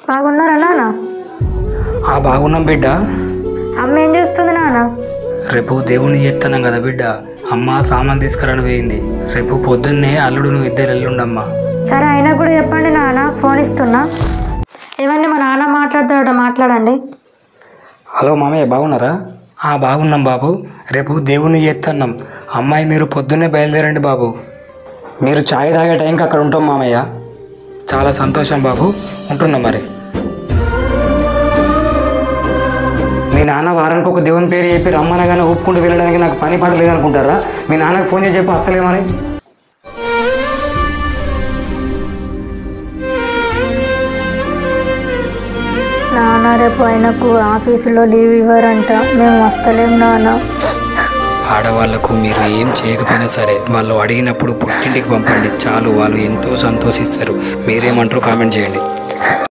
బాగున్నారా నాన్న? బాగున్నాం బిడ్డ. అమ్మ ఏం చేస్తుంది నాన్న? రేపు దేవుని చేస్తున్నాం కదా బిడ్డ. అమ్మ సామాన్ తీసుకురాని పోయింది. రేపు పొద్దున్నే అల్లుడు నువ్వు ఇద్దరు ఎల్లుండమ్మా. సరే అయినా కూడా చెప్పండి నాన్న, ఫోన్ ఇస్తున్నా. ఏమండి మా నాన్న మాట్లాడుతాడట, మాట్లాడండి. హలో మామయ్య, బాగున్నారా? బాగున్నాం బాబు. రేపు దేవుని చేస్తున్నాం. అమ్మాయి మీరు పొద్దున్నే బయలుదేరండి బాబు. మీరు ఛాయ్ తాగే టైంకి అక్కడ ఉంటాం మామయ్య. చాలా సంతోషం బాబు, ఉంటున్నాం మరి. మీ నాన్న వారానికి ఒక దేవుని పేరు చెప్పి రమ్మనగానే ఒప్పుకుంటూ వెళ్ళడానికి నాకు పని పాట లేదనుకుంటారా? మీ నాన్నకు ఫోన్ చేసి చెప్పి వస్తలేమని. నాన్న రేపు ఆయనకు ఆఫీసులో లీవ్ ఇవ్వరంట, మేము వస్తలేం నాన్న. ఆడవాళ్లకు మీరు ఏం చేయకపోయినా సరే వాళ్ళు అడిగినప్పుడు పుట్టింటికి పంపండి చాలు, వాళ్ళు ఎంతో సంతోషిస్తారు. మీరేమంటారో కామెంట్ చేయండి.